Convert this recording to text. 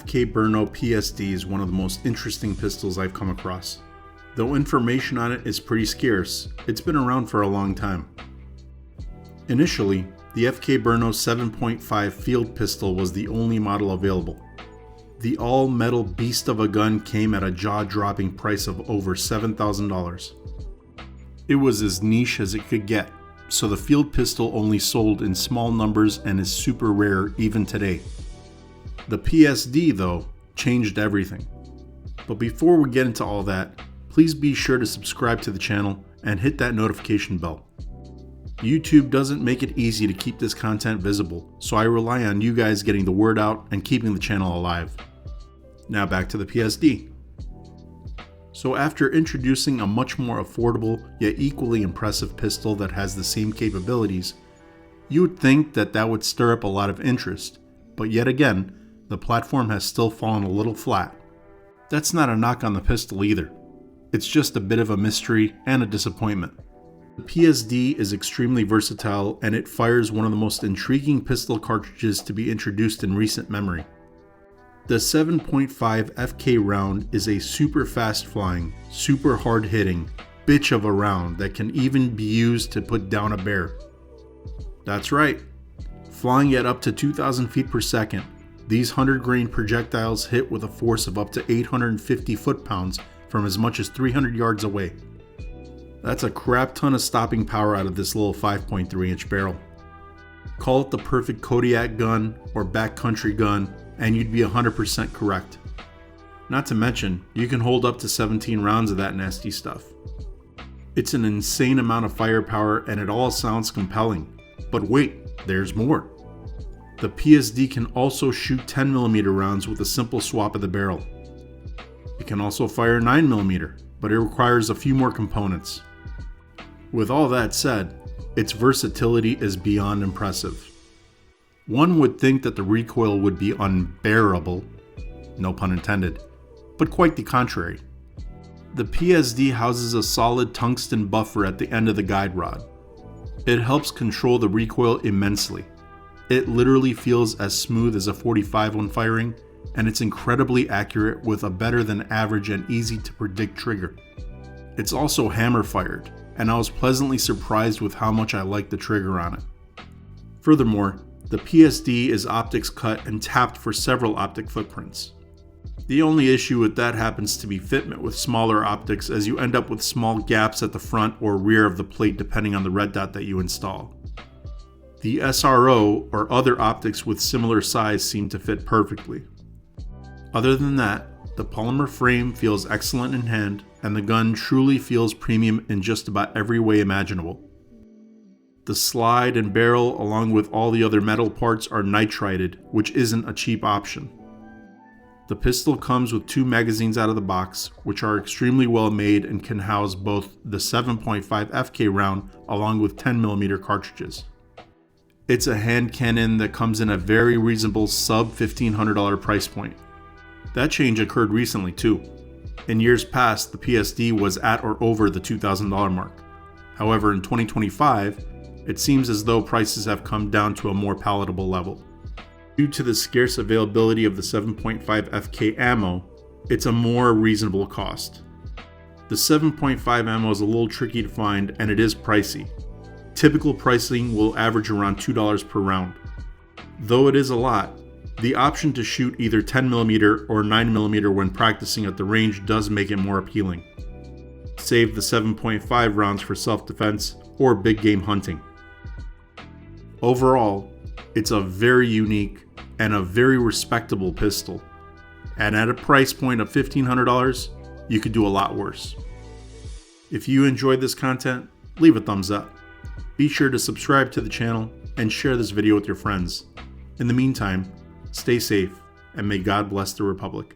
FK Brno PSD is one of the most interesting pistols I've come across. Though information on it is pretty scarce, it's been around for a long time. Initially, the FK Brno 7.5 field pistol was the only model available. The all-metal beast of a gun came at a jaw-dropping price of over $7,000. It was as niche as it could get, so the field pistol only sold in small numbers and is super rare even today. The PSD, though, changed everything. But before we get into all that, please be sure to subscribe to the channel and hit that notification bell. YouTube doesn't make it easy to keep this content visible, so I rely on you guys getting the word out and keeping the channel alive. Now back to the PSD. So after introducing a much more affordable yet equally impressive pistol that has the same capabilities, you would think that would stir up a lot of interest, but yet again, the platform has still fallen a little flat. That's not a knock on the pistol either. It's just a bit of a mystery and a disappointment. The PSD is extremely versatile and it fires one of the most intriguing pistol cartridges to be introduced in recent memory. The 7.5 FK round is a super fast flying, super hard hitting bitch of a round that can even be used to put down a bear. That's right, flying at up to 2,000 feet per second, these 100-grain projectiles hit with a force of up to 850 foot-pounds from as much as 300 yards away. That's a crap ton of stopping power out of this little 5.3-inch barrel. Call it the perfect Kodiak gun or backcountry gun, and you'd be 100% correct. Not to mention, you can hold up to 17 rounds of that nasty stuff. It's an insane amount of firepower and it all sounds compelling. But wait, there's more. The PSD can also shoot 10mm rounds with a simple swap of the barrel. It can also fire 9mm, but it requires a few more components. With all that said, its versatility is beyond impressive. One would think that the recoil would be unbearable, no pun intended, but quite the contrary. The PSD houses a solid tungsten buffer at the end of the guide rod. It helps control the recoil immensely. It literally feels as smooth as a .45 when firing, and it's incredibly accurate with a better than average and easy to predict trigger. It's also hammer fired, and I was pleasantly surprised with how much I like the trigger on it. Furthermore, the PSD is optics cut and tapped for several optic footprints. The only issue with that happens to be fitment with smaller optics, as you end up with small gaps at the front or rear of the plate depending on the red dot that you install. The SRO or other optics with similar size seem to fit perfectly. Other than that, the polymer frame feels excellent in hand, and the gun truly feels premium in just about every way imaginable. The slide and barrel, along with all the other metal parts, are nitrided, which isn't a cheap option. The pistol comes with 2 magazines out of the box, which are extremely well made and can house both the 7.5 FK round along with 10mm cartridges. It's a hand cannon that comes in a very reasonable sub $1,500 price point. That change occurred recently too. In years past, the PSD was at or over the $2,000 mark. However, in 2025, it seems as though prices have come down to a more palatable level. Due to the scarce availability of the 7.5 FK ammo, it's a more reasonable cost. The 7.5 ammo is a little tricky to find and it is pricey. Typical pricing will average around $2 per round. Though it is a lot, the option to shoot either 10mm or 9mm when practicing at the range does make it more appealing. Save the 7.5 rounds for self-defense or big game hunting. Overall, it's a very unique and a very respectable pistol, and at a price point of $1,500, you could do a lot worse. If you enjoyed this content, leave a thumbs up. Be sure to subscribe to the channel and share this video with your friends. In the meantime, stay safe and may God bless the Republic.